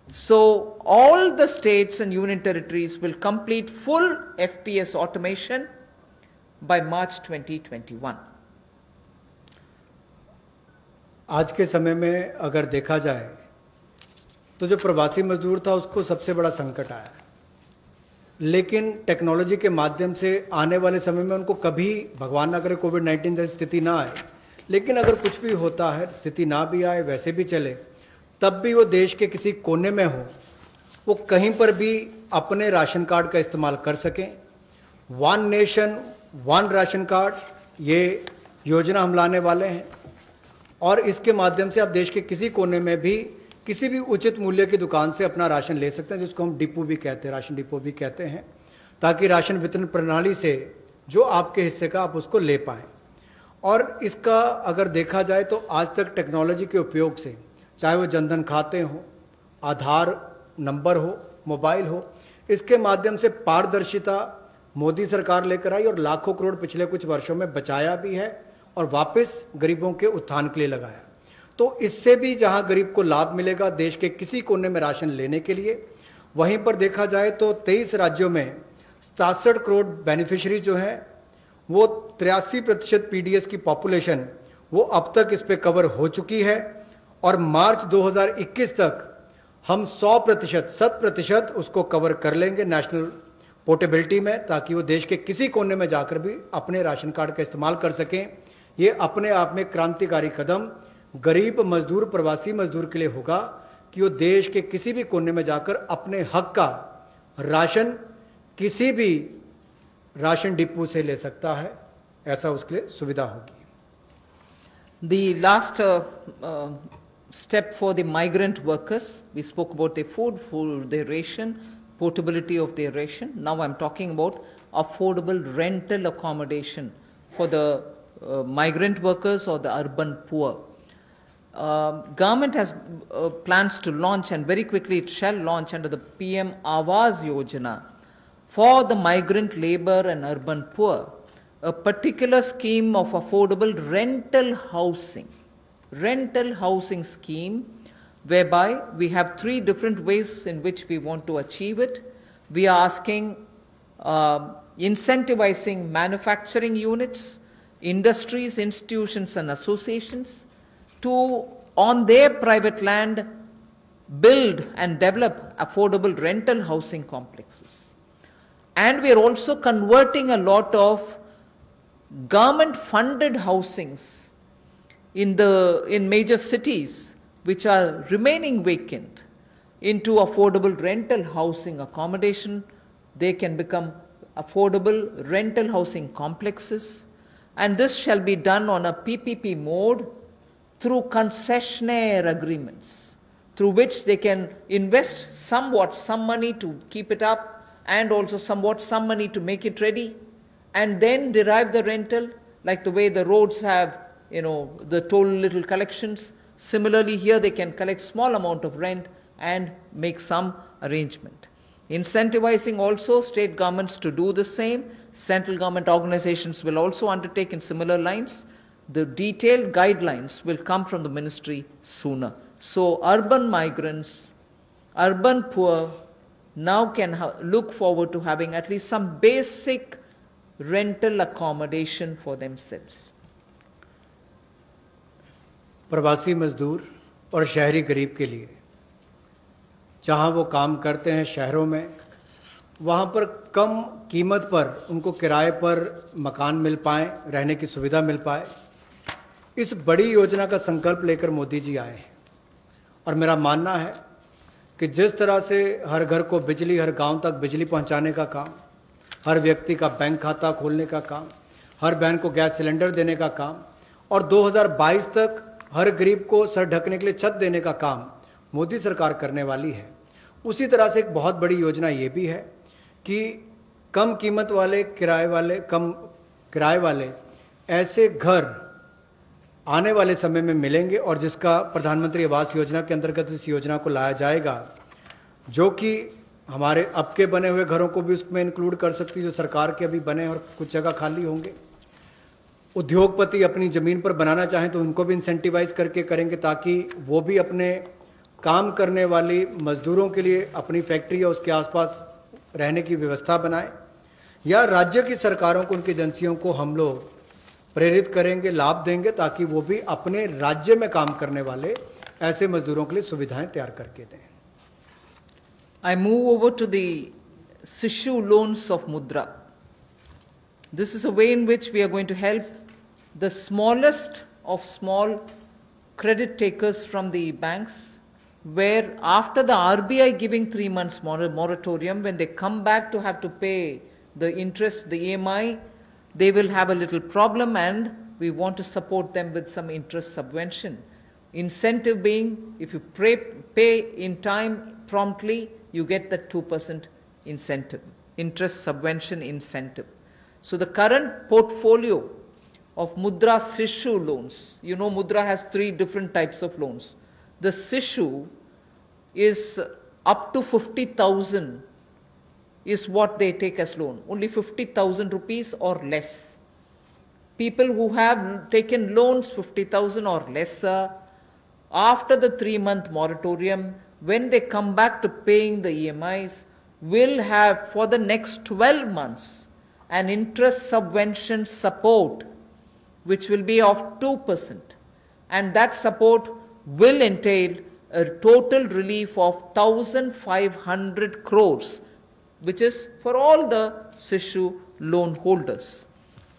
So all the states and union territories will complete full FPS automation by March 2021. आज के समय में अगर देखा जाए तो जो प्रवासी मजदूर था उसको सबसे बड़ा संकट आया, लेकिन टेक्नोलॉजी के माध्यम से आने वाले समय में उनको कभी भगवान ना करे कोविड-19 जैसी स्थिति ना आए, लेकिन अगर कुछ भी होता है, स्थिति ना भी आए, वैसे भी चले, तब भी वो देश के किसी कोने में हो, वो कहीं पर भी अपने राशन कार्ड का इस्तेमाल कर सकें। One nation one ration card, ये योजना हम लाने वाले हैं और इसके माध्यम से आप देश के किसी कोने में भी किसी भी उचित मूल्य की दुकान से अपना राशन ले सकते हैं, जिसको हम डिपो भी कहते हैं, राशन डिपो भी कहते हैं, ताकि राशन वितरण प्रणाली से जो आपके हिस्से का आप उसको ले पाएं। और इसका अगर देखा जाए तो आज तक टेक्नोलॉजी के उपयोग से, चाहे वो जनधन खाते हो, आधार नंबर हो, मोबाइल हो, इसके माध्यम से पारदर्शिता मोदी सरकार लेकर आई और लाखों करोड़ पिछले कुछ वर्षों में बचाया भी है और वापस गरीबों के उत्थान के लिए लगाया। तो इससे भी जहां गरीब को लाभ मिलेगा देश के किसी कोने में राशन लेने के लिए, वहीं पर देखा जाए तो 23 राज्यों में 67 करोड़ बेनिफिशियरी जो हैं, वो 83% पीडीएस की पॉपुलेशन वो अब तक इस पे कवर हो चुकी है और मार्च 2021 तक हम 100% उसको कवर कर लेंगे नेशनल पोर्टेबिलिटी में, ताकि वो देश के किसी कोने में जाकर भी अपने राशन कार्ड का इस्तेमाल कर सकें। ये अपने आप में क्रांतिकारी कदम गरीब मजदूर, प्रवासी मजदूर के लिए होगा कि वो देश के किसी भी कोने में जाकर अपने हक का राशन किसी भी राशन डिपो से ले सकता है, ऐसा उसके लिए सुविधा होगी। The last step for the migrant workers, we spoke about their food, their ration, portability of their ration. Now I'm talking about affordable rental accommodation for the migrant workers or the urban poor. Government has plans to launch, and very quickly it shall launch under the PM Awas Yojana for the migrant labor and urban poor, a particular scheme of affordable rental housing scheme, whereby we have three different ways in which we want to achieve it. We are asking incentivizing manufacturing units, industries, institutions and associations to, on their private land, build and develop affordable rental housing complexes. And we are also converting a lot of government funded housings in major cities which are remaining vacant into affordable rental housing accommodation. They can become affordable rental housing complexes, and this shall be done on a PPP mode through concessionaire agreements, through which they can invest somewhat some money to keep it up and also somewhat some money to make it ready, and then derive the rental, like the way the roads have, the toll little collections. Similarly, here they can collect small amount of rent and make some arrangement. Incentivizing also state governments to do the same. Central government organizations will also undertake in similar lines. The detailed guidelines will come from the ministry sooner. So urban migrants, urban poor now can look forward to having at least some basic rental accommodation for themselves. प्रवासी मजदूर और शहरी गरीब के लिए जहां वो काम करते हैं शहरों में, वहां पर कम कीमत पर उनको किराए पर मकान मिल पाए, रहने की सुविधा मिल पाए, इस बड़ी योजना का संकल्प लेकर मोदी जी आए हैं। और मेरा मानना है कि जिस तरह से हर घर को बिजली, हर गांव तक बिजली पहुंचाने का काम, हर व्यक्ति का बैंक खाता खोलने का काम, हर बहन को गैस सिलेंडर देने का काम, और 2022 तक हर गरीब को सर ढकने के लिए छत देने का काम मोदी सरकार करने वाली है, उसी तरह से एक बहुत बड़ी योजना ये भी है कि कम कीमत वाले, कम किराए वाले ऐसे घर आने वाले समय में मिलेंगे, और जिसका प्रधानमंत्री आवास योजना के अंतर्गत इस योजना को लाया जाएगा, जो कि हमारे अब के बने हुए घरों को भी उसमें इंक्लूड कर सकती है, जो सरकार के अभी बने और कुछ जगह खाली होंगे। उद्योगपति अपनी जमीन पर बनाना चाहें तो उनको भी इंसेंटिवाइज करके करेंगे, ताकि वो भी अपने काम करने वाली मजदूरों के लिए अपनी फैक्ट्री या उसके आसपास रहने की व्यवस्था बनाएं, या राज्य की सरकारों को, उनकी एजेंसियों को हम लोग प्रेरित करेंगे, लाभ देंगे, ताकि वो भी अपने राज्य में काम करने वाले ऐसे मजदूरों के लिए सुविधाएं तैयार करके दें। I move over to the Sishu loans of Mudra. This is a way in which we are going to help the smallest of small credit takers from the banks, where after the RBI giving 3 months moratorium, when they come back to have to pay the interest, the EMI, they will have a little problem, and we want to support them with some interest subvention. Incentive being, if you pay in time promptly, you get the 2% incentive, interest subvention incentive. So the current portfolio of Mudra Sishu loans, Mudra has 3 different types of loans. The Sishu is up to 50,000 is what they take as loan, only 50,000 rupees or less. People who have taken loans 50,000 or lesser, after the 3-month moratorium, when they come back to paying the EMIs, will have for the next 12 months an interest subvention support which will be of 2%, and that support will entail a total relief of 1,500 crores, which is for all the Sishu loan holders.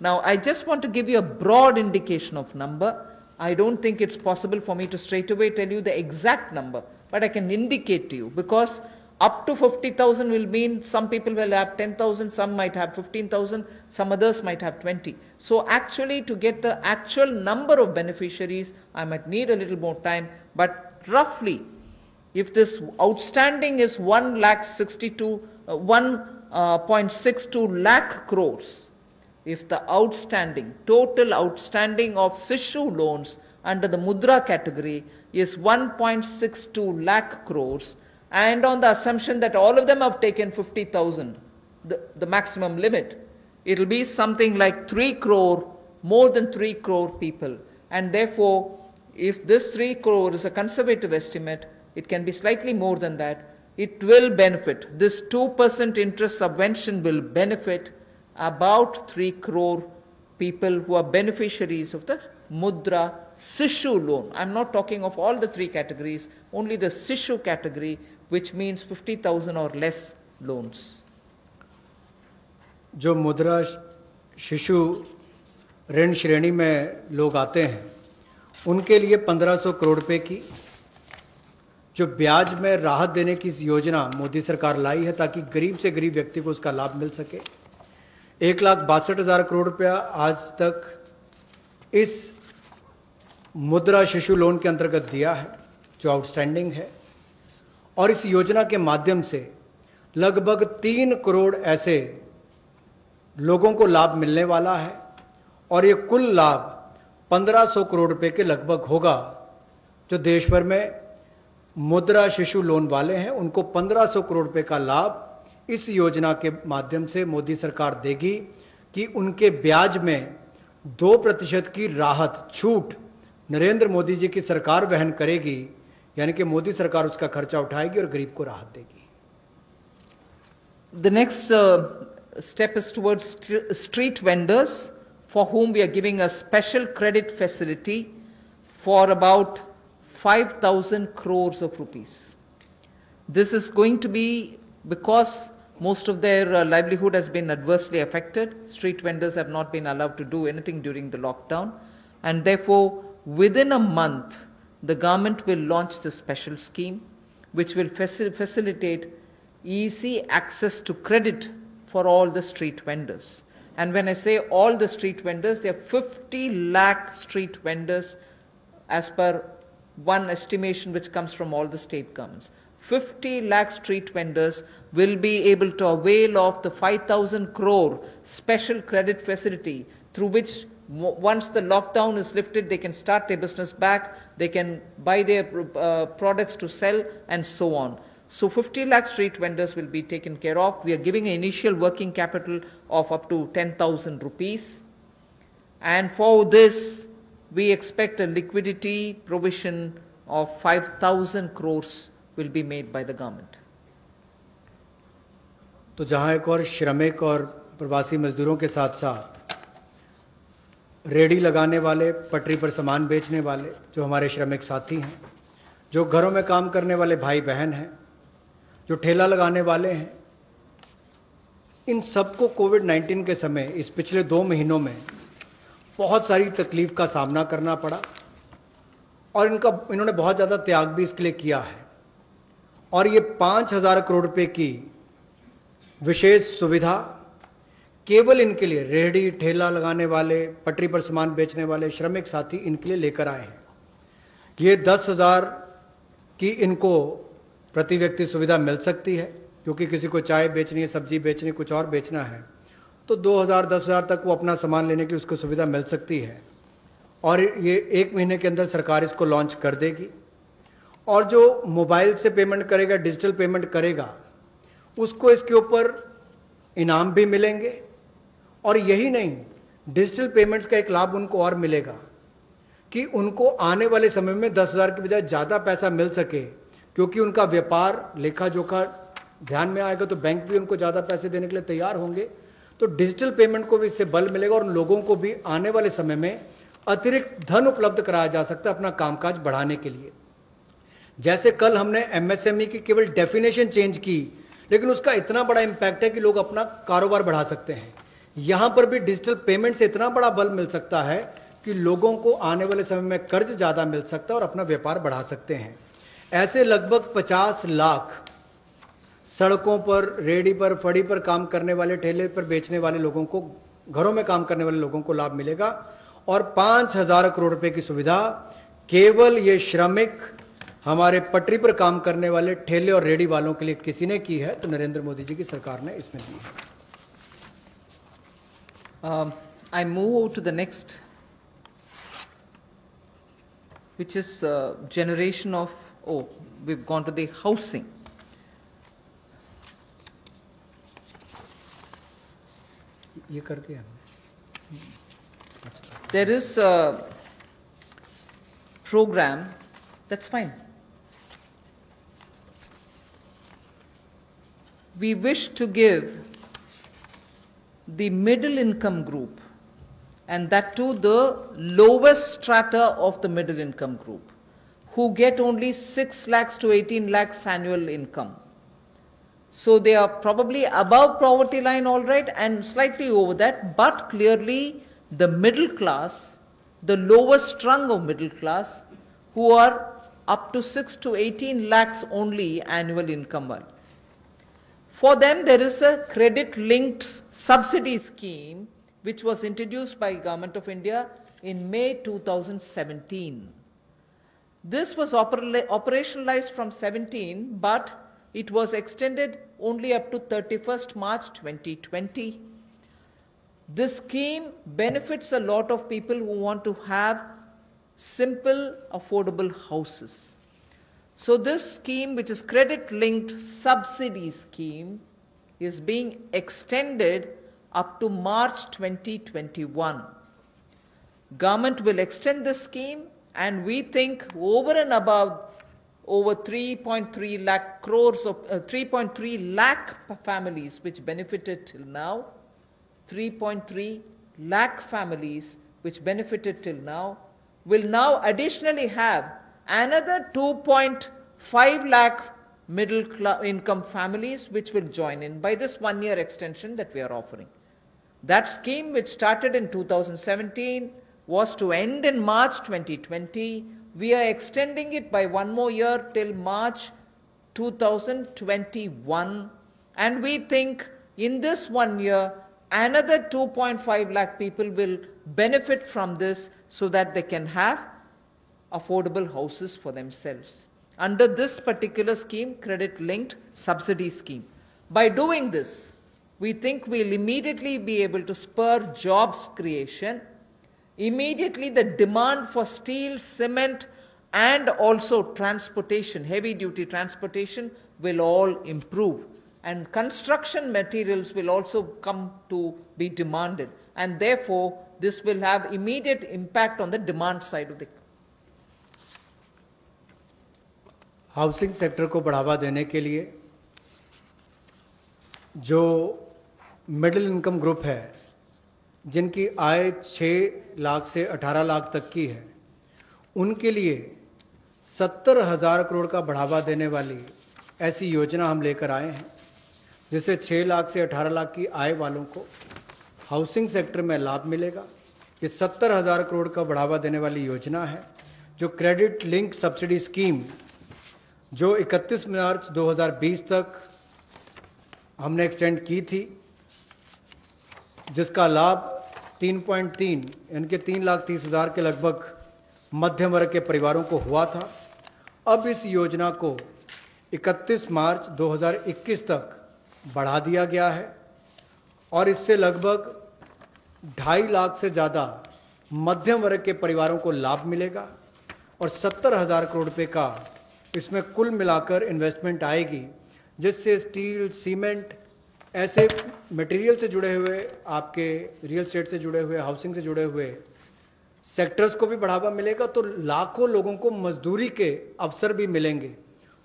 Now, I just want to give you a broad indication of number. I don't think it's possible for me to straight away tell you the exact number, but I can indicate to you, because up to 50,000 will mean some people will have 10,000, some might have 15,000, some others might have 20. So actually, to get the actual number of beneficiaries, I might need a little more time, but roughly, if this outstanding is 1.62 lakh crores, if the total outstanding of Sishu loans under the Mudra category is 1.62 lakh crores, and on the assumption that all of them have taken 50,000, the maximum limit, it will be something like 3 crore, more than 3 crore people. And therefore, if this 3 crore is a conservative estimate, it can be slightly more than that. It will benefit. This 2% interest subvention will benefit about 3 crore people who are beneficiaries of the Mudra Sishu loan. I'm not talking of all the 3 categories, only the Sishu category, which means 50,000 or less loans. जो मुद्रा शिशु ऋण श्रेणी में लोग आते हैं, उनके लिए 1500 करोड़ रुपए की जो ब्याज में राहत देने की योजना मोदी सरकार लाई है, ताकि गरीब से गरीब व्यक्ति को उसका लाभ मिल सके। 1,62,000 करोड़ रुपया आज तक इस मुद्रा शिशु लोन के अंतर्गत दिया है, जो आउटस्टैंडिंग है, और इस योजना के माध्यम से लगभग 3 करोड़ ऐसे लोगों को लाभ मिलने वाला है, और ये कुल लाभ 1500 करोड़ रुपए के लगभग होगा। जो देश भर में मुद्रा शिशु लोन वाले हैं, उनको 1500 करोड़ रुपए का लाभ इस योजना के माध्यम से मोदी सरकार देगी, कि उनके ब्याज में 2% की राहत, छूट नरेंद्र मोदी जी की सरकार वहन करेगी, यानी कि मोदी सरकार उसका खर्चा उठाएगी और गरीब को राहत देगी। The next step is towards street vendors, for whom we are giving a special credit facility for about 5,000 crores of rupees. This is going to be because most of their livelihood has been adversely affected. Street vendors have not been allowed to do anything during the lockdown, and therefore within a month the government will launch this special scheme, which will facilitate easy access to credit for all the street vendors. And when I say all the street vendors, there are 50 lakh street vendors as per one estimation which comes from all the state governments. 50 lakh street vendors will be able to avail of the 5,000 crore special credit facility, through which once the lockdown is lifted, they can start their business back, they can buy their products to sell, and so on. So 50 lakh street vendors will be taken care of. We are giving an initial working capital of up to 10,000 rupees. And for this, we expect a liquidity provision of 5,000 crores will be made by the government. तो जहां एक और श्रमिक और प्रवासी मजदूरों के साथ साथ रेडी लगाने वाले, पटरी पर सामान बेचने वाले जो हमारे श्रमिक साथी हैं, जो घरों में काम करने वाले भाई बहन हैं, जो ठेला लगाने वाले हैं, इन सबको कोविड-19 के समय इस पिछले 2 महीनों में बहुत सारी तकलीफ का सामना करना पड़ा, और इन्होंने बहुत ज्यादा त्याग भी इसके लिए किया है। और ये 5,000 करोड़ रुपए की विशेष सुविधा केवल इनके लिए, रेहड़ी ठेला लगाने वाले, पटरी पर सामान बेचने वाले श्रमिक साथी, इनके लिए लेकर आए हैं। ये 10,000 की इनको प्रति व्यक्ति सुविधा मिल सकती है, क्योंकि किसी को चाय बेचनी है, सब्जी बेचनी है, कुछ और बेचना है, तो 2,000 10,000 तक वो अपना सामान लेने की उसको सुविधा मिल सकती है। और ये 1 महीने के अंदर सरकार इसको लॉन्च कर देगी। और जो मोबाइल से पेमेंट करेगा, डिजिटल पेमेंट करेगा, उसको इसके ऊपर इनाम भी मिलेंगे। और यही नहीं, डिजिटल पेमेंट्स का एक लाभ उनको और मिलेगा कि उनको आने वाले समय में 10,000 की बजाय ज्यादा पैसा मिल सके, क्योंकि उनका व्यापार लेखा जोखा ध्यान में आएगा, तो बैंक भी उनको ज्यादा पैसे देने के लिए तैयार होंगे। तो डिजिटल पेमेंट को भी इससे बल मिलेगा, और उन लोगों को भी आने वाले समय में अतिरिक्त धन उपलब्ध कराया जा सकता है अपना कामकाज बढ़ाने के लिए। जैसे कल हमने एमएसएमई की केवल डेफिनेशन चेंज की, लेकिन उसका इतना बड़ा इंपैक्ट है कि लोग अपना कारोबार बढ़ा सकते हैं। यहां पर भी डिजिटल पेमेंट से इतना बड़ा बल मिल सकता है कि लोगों को आने वाले समय में कर्ज ज्यादा मिल सकता है और अपना व्यापार बढ़ा सकते हैं। ऐसे लगभग 50 लाख सड़कों पर, रेहड़ी पर, फड़ी पर काम करने वाले, ठेले पर बेचने वाले लोगों को, घरों में काम करने वाले लोगों को लाभ मिलेगा। और 5,000 करोड़ रुपए की सुविधा केवल ये श्रमिक, हमारे पटरी पर काम करने वाले ठेले और रेहड़ी वालों के लिए किसी ने की है तो नरेंद्र मोदी जी की सरकार ने इसमें दी है। I move to the next, which is generation of, we've gone to the housing. ये कर दिया। There is a program, that's fine. We wish to give the middle income group, and that too the lowest strata of the middle income group, who get only 6 lakhs to 18 lakhs annual income. So they are probably above poverty line, all right, and slightly over that, but clearly the middle class, the lowest rung of middle class, who are up to 6 to 18 lakhs only annual income. For them there is a credit-linked subsidy scheme which was introduced by Government of India in May 2017. This was operationalized from 17, but it was extended only up to 31st March 2020. This scheme benefits a lot of people who want to have simple, affordable houses. So this scheme, which is credit-linked subsidy scheme, is being extended up to March 2021. Government will extend this scheme, and we think over and above over 3.3 lakh crores of 3.3 lakh families which benefited till now, 3.3 lakh families which benefited till now will now additionally have another 2.5 lakh middle income families which will join in by this 1-year extension that we are offering. That scheme, which started in 2017, was to end in March 2020. We are extending it by 1 more year till March 2021, and we think in this 1 year another 2.5 lakh people will benefit from this so that they can have affordable houses for themselves under this particular scheme, credit-linked subsidy scheme. By doing this, we think we'll immediately be able to spur jobs creation. Immediately the demand for steel, cement, and also transportation, heavy-duty transportation, will all improve. And construction materials will also come to be demanded. And therefore, this will have immediate impact on the demand side of the housing sector को बढ़ावा देने के लिए जो middle income group है, जिनकी आय 6 लाख से 18 लाख तक की है, उनके लिए 70,000 करोड़ का बढ़ावा देने वाली ऐसी योजना हम लेकर आए हैं, जिससे 6 लाख से 18 लाख की आय वालों को हाउसिंग सेक्टर में लाभ मिलेगा। ये 70,000 करोड़ का बढ़ावा देने वाली योजना है, जो क्रेडिट लिंक सब्सिडी स्कीम, जो 31 मार्च 2020 तक हमने एक्सटेंड की थी, जिसका लाभ 3.3 यानी कि 3,30,000 के लगभग मध्यम वर्ग के परिवारों को हुआ था। अब इस योजना को 31 मार्च 2021 तक बढ़ा दिया गया है और इससे लगभग 2.5 लाख से ज्यादा मध्यम वर्ग के परिवारों को लाभ मिलेगा और 70,000 करोड़ रुपए का इसमें कुल मिलाकर इन्वेस्टमेंट आएगी, जिससे स्टील, सीमेंट, ऐसे मटेरियल से जुड़े हुए, आपके रियल एस्टेट से जुड़े हुए, हाउसिंग से जुड़े हुए सेक्टर्स को भी बढ़ावा मिलेगा। तो लाखों लोगों को मजदूरी के अवसर भी मिलेंगे,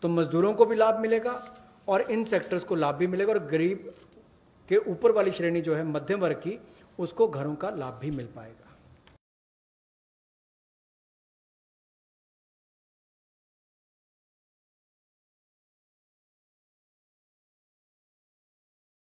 तो मजदूरों को भी लाभ मिलेगा और इन सेक्टर्स को लाभ भी मिलेगा और गरीब के ऊपर वाली श्रेणी जो है मध्यम वर्ग की, उसको घरों का लाभ भी मिल पाएगा।